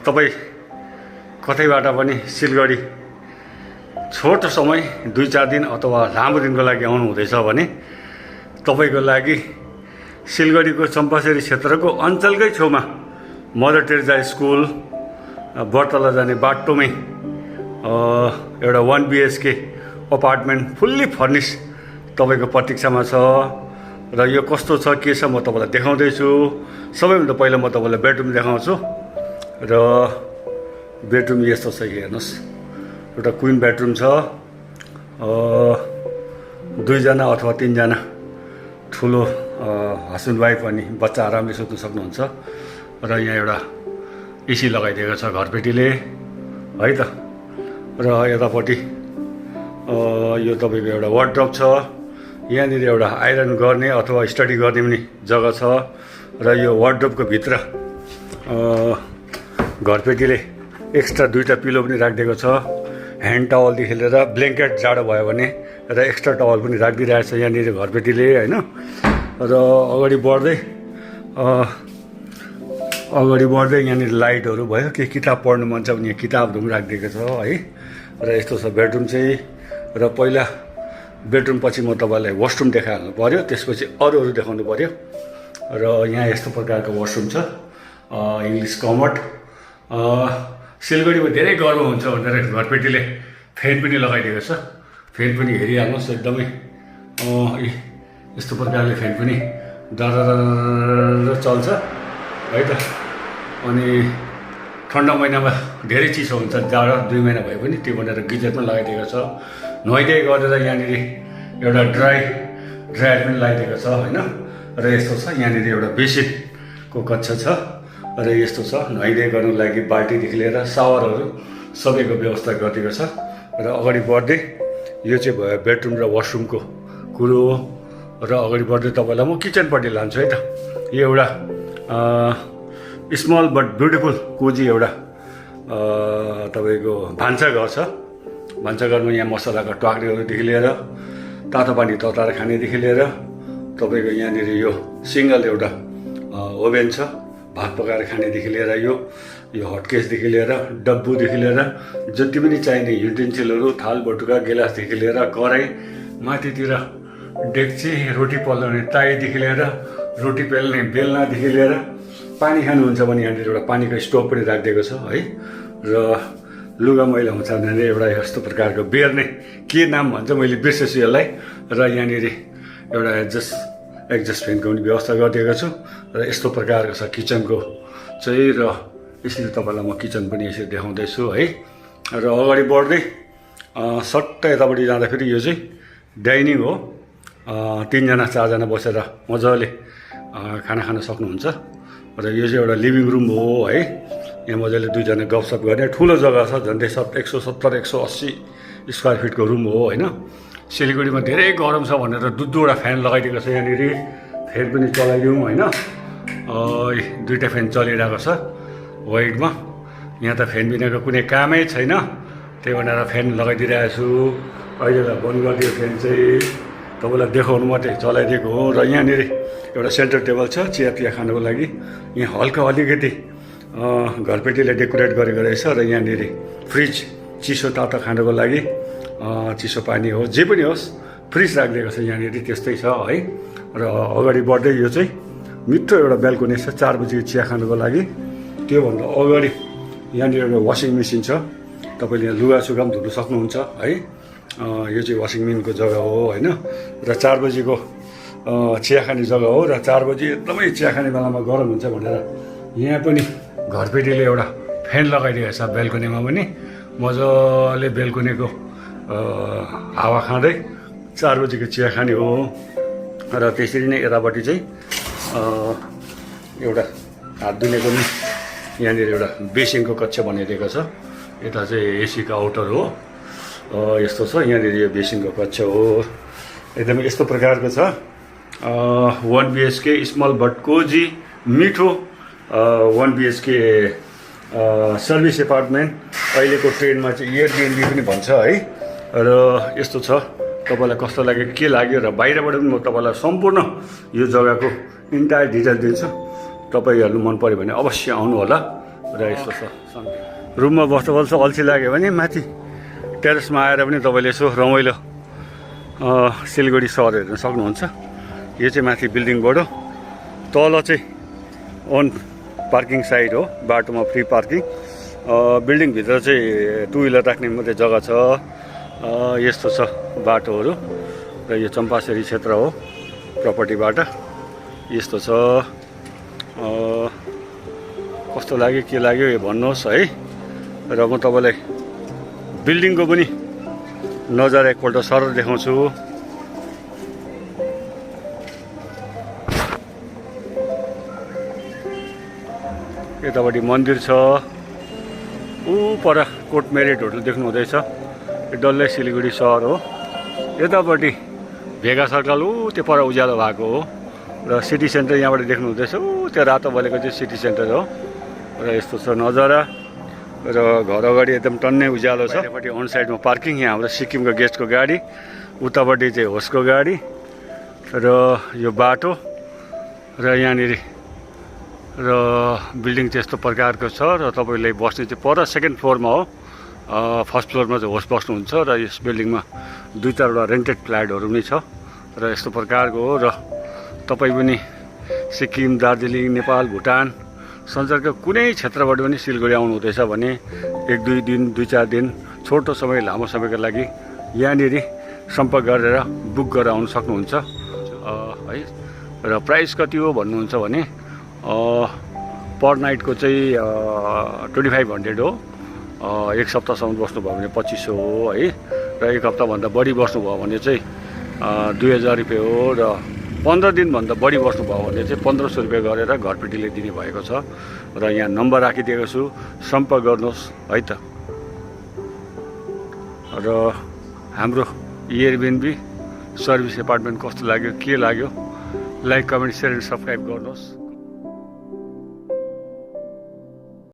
तपाईँ कतैबाट पनि सिलगढी छोटो समय 2-4 दिन अथवा लामो दिनको लागि आउनु हुँदैछ भने तपाईँको लागि सिलगढीको चम्पासरी क्षेत्रको अञ्चलकै छेउमा मदर टेरेजा स्कुल बर्तला जाने बाटोमै एउटा 1 BHK अपार्टमेन्ट फुल्ली फर्निस तपाईँको प्रतीक्षामा छ। र यो कस्तो छ के छ म तपाईँलाई देखाउँदैछु। सबैभन्दा पहिला म तपाईँलाई बेडरुम देखाउँछु। र बेडरुम यस्तो छ, हेर्नुहोस्, एउटा क्विन बेडरुम छ। 2 जना अथवा 3 जना ठुलो हस्बेन्ड वाइफ अनि बच्चा आरामले सुत्न सक्नुहुन्छ। र यहाँ एउटा एसी लगाइदिएको छ घरपेटीले है त। र यतापट्टि यो तपाईँको एउटा वार्डरोब छ। यहाँनिर एउटा आइरन गर्ने अथवा स्टडी गर्ने पनि जग्गा छ। र यो वार्डरोबको भित्र घरपेटीले एक्स्ट्रा 2टा पिलो पनि राखिदिएको छ। ह्यान्ड टावलदेखि लिएर ब्ल्याङ्केट जाडो भयो भने र एक्स्ट्रा टावल पनि राखिदिइरहेको छ यहाँनिर घरपेटीले होइन। र अगाडि बढ्दै यहाँनिर लाइटहरू भयो, के किताब पढ्नु मन छ भने यहाँ किताबहरू पनि राखिदिएको छ है। र यस्तो छ बेडरुम चाहिँ। र पहिला बेडरुम पछि म तपाईँलाई वासरुम देखाउनु पऱ्यो, त्यसपछि अरू देखाउनु पऱ्यो। र यहाँ यस्तो प्रकारको वासरुम छ, इङ्ग्लिस कमोड। सिलगढीमा धेरै गर्व हुन्छ भनेर घरपेटीले फ्यान पनि लगाइदिएको छ। फ्यान पनि हेरिहाल्नुहोस्, एकदमै यस्तो प्रकारले फ्यान पनि डर चल्छ है त। अनि ठन्डा महिनामा धेरै चिसो हुन्छ, जाडो 2 महिना भए पनि त्यो भनेर गिजर पनि लगाइदिएको छ। नुहाइदिए गरेर यहाँनिर एउटा ड्रायर पनि लगाइदिएको छ होइन। र यस्तो छ यहाँनिर एउटा बेसिनको कक्ष छ। र यस्तो छ नुहाइदिए गर्नुको लागि बाल्टीदेखि लिएर सावरहरू सबैको व्यवस्था गरिदिएको छ। र अगाडि बढ्दै यो चाहिँ भयो बेडरुम र वासरुमको कुरो हो। र अगाडि बढ्दै तपाईँलाई म किचनपट्टि लान्छु है त। यो एउटा स्मल बट ब्युटिफुल कोजी एउटा तपाईँको भान्साघर छ। भान्साघरमा यहाँ मसलाको ट्वाक्रेहरूदेखि लिएर तातो पानी तताएर खानेदेखि लिएर तपाईँको यहाँनिर यो सिङ्गल एउटा ओभेन छ, भात पकाएर खानेदेखि लिएर यो हटकेसदेखि लिएर डब्बुदेखि लिएर जति पनि चाहिने युटेन्सिलहरू, थाल बटुका गिलासदेखि लिएर कराई, माथितिर डेक्ची, रोटी पल्लाउने ताईदेखि लिएर रोटी पेल्ने बेलनादेखि लिएर पानी खानुहुन्छ भने यहाँनिर एउटा पानीको स्टोभ पनि राखिदिएको छ है। र लुगा मैला हुन्छ भने एउटा यस्तो प्रकारको बेर्ने के नाम भन्छ मैले बिर्सेछु यसलाई। र यहाँनिर एउटा एग्जस्ट फ्यानको पनि व्यवस्था गरिदिएको छु। र यस्तो प्रकारको छ किचनको चाहिँ। र यसरी तपाईँलाई म किचन पनि यसरी देखाउँदैछु है। र अगाडि बढ्दै सट्ट यतापट्टि जाँदाखेरि यो चाहिँ डाइनिङ हो। 3 जना 4 जना बसेर मजाले खाना खान सक्नुहुन्छ। र यो चाहिँ एउटा लिभिङ रुम हो है। यहाँ मजाले 2 जना गफसप गर्ने ठुलो जग्गा छ, झन्डै 170-180 स्क्वायर फिटको रुम हो होइन। सिलगढीमा धेरै गरम छ भनेर 2वटा फ्यान लगाइदिएको छ यहाँनिर। फ्यान पनि चलाइदिउँ होइन। 2टा फ्यान चलिरहेको छ वाइडमा। यहाँ त फ्यान बिनाको कुनै कामै छैन, त्यही भनेर फ्यान लगाइदिइरहेको छु। अहिले बन्द गरिदियो फ्यान चाहिँ, तपाईँलाई देखाउनु मात्रै चलाइदिएको हो। र यहाँनिर एउटा सेन्टर टेबल छ चिया खानको लागि। यहाँ हल्का अलिकति घरपेटीले डेकोरेट गरेको रहेछ। र यहाँनिर फ्रिज, चिसो तातो खानको लागि चिसो पानी हो जे पनि होस् फ्रिज राखिदिएको छ यहाँनिर, त्यस्तै छ है। र अगाडि बढ्दै यो चाहिँ मिठो एउटा बेलकुनी छ 4 बजीको चिया खानुको लागि। त्योभन्दा अगाडि यहाँनिर एउटा वासिङ मेसिन छ, तपाईँले यहाँ लुगासुगा पनि धुनु सक्नुहुन्छ है। यो चाहिँ वासिङ मेसिनको जग्गा हो होइन। र 4 बजीको चिया खाने जग्गा हो। र 4 बजी एकदमै चिया खाने बेलामा गरम हुन्छ भनेर यहाँ पनि घरपेटीले एउटा फ्यान लगाइदिएको छ बेलकुनीमा पनि। मजाले बेलकुनीको हावा खाँदै 4 बजीको चिया खाने हो। र त्यसरी नै यतापट्टि चाहिँ एउटा हात धुनेको पनि यहाँनिर एउटा बेसिनको कक्ष बनाइदिएको छ। यता चाहिँ एसीको आउटर हो, यस्तो छ यहाँनिर यो बेसिनको कक्ष हो। एकदमै यस्तो प्रकारको छ। 1 BHK स्मल बट कोजी मिठो 1 BHK सर्भिस एपार्टमेन्ट। अहिलेको ट्रेन्डमा चाहिँ एयरबिएनबी पनि भन्छ है। र यस्तो छ, तपाईँलाई कस्तो लाग्यो के लाग्यो। र बाहिरबाट पनि म तपाईँलाई सम्पूर्ण यो जग्गाको इन्टायर डिटेल दिन्छु। तपाईँहरू मन पऱ्यो भने अवश्य आउनु होला। र यस्तो छ। रुममा बस्दा बस्दा अल्छी लाग्यो भने माथि टेरेसमा आएर पनि तपाईँले यसो रमाइलो सिलगढी सहर हेर्न सक्नुहुन्छ। यो चाहिँ माथि बिल्डिङबाट तल चाहिँ ओन पार्किङ साइड हो, बाटोमा फ्री पार्किङ। बिल्डिङभित्र चाहिँ टु विलर राख्ने मात्रै जग्गा छ। यस्तो छ बाटोहरू र यो चम्पासरी क्षेत्र हो प्रपर्टीबाट। यस्तो छ। कस्तो लाग्यो के लाग्यो यो भन्नुहोस् है। र म तपाईँलाई बिल्डिङको पनि नजारा एकपल्ट सर देखाउँछु। यतापट्टि मन्दिर छ। ऊ पर कोर्ट मेरिट होटल देख्नु हुँदैछ। यो डल्लै सिलगढी सहर हो। यतापट्टि भेगा सर्कल ऊ त्यो पर उज्यालो भएको हो। र सिटी सेन्टर यहाँबाट देख्नु हुँदैछ। ऊ त्यो रातो बलेको चाहिँ सिटी सेन्टर हो। र यस्तो छ नजारा। र घर अगाडि एकदम टन्नै उज्यालो छ। यतापट्टि अन साइडमा पार्किङ, यहाँ हाम्रो सिक्किमको गेस्टको गाडी, उतापट्टि चाहिँ होसको गाडी र यो बाटो र यहाँनिर र बिल्डिङ चाहिँ यस्तो प्रकारको छ। र तपाईँले बस्ने चाहिँ पर सेकेन्ड फ्लोरमा हो। फर्स्ट फ्लोरमा चाहिँ होस्ट बस्नुहुन्छ। र यस बिल्डिङमा 2-4वटा रेन्टेड फ्ल्याटहरू पनि छ। र यस्तो प्रकारको हो। र तपाईँ पनि सिक्किम, दार्जिलिङ, नेपाल, भुटान, संसारको कुनै क्षेत्रबाट पनि सिलगढी आउनु हुँदैछ भने 1-2 दिन, 2-4 दिन, छोटो समय, लामो समयको लागि यहाँनिर सम्पर्क गरेर बुक गरेर आउनु सक्नुहुन्छ है। र प्राइस कति हो भन्नुहुन्छ भने पर नाइटको चाहिँ 2500 हो। एक सप्ताहसम्म बस्नुभयो भने 2500 हो है। र एक हप्ताभन्दा बढी बस्नुभयो भने चाहिँ 2000 रुपियाँ हो। र 15 दिनभन्दा बढी बस्नुभयो भने चाहिँ 1500 रुपियाँ गरेर घरपेटीले दिने भएको छ। र यहाँ नम्बर राखिदिएको छु, सम्पर्क गर्नुहोस् है त। र हाम्रो एयरबिएनबी सर्भिस एपार्टमेन्ट कस्तो लाग्यो, के लाग्यो, like, comment, share and subscribe गर्नुहोस्।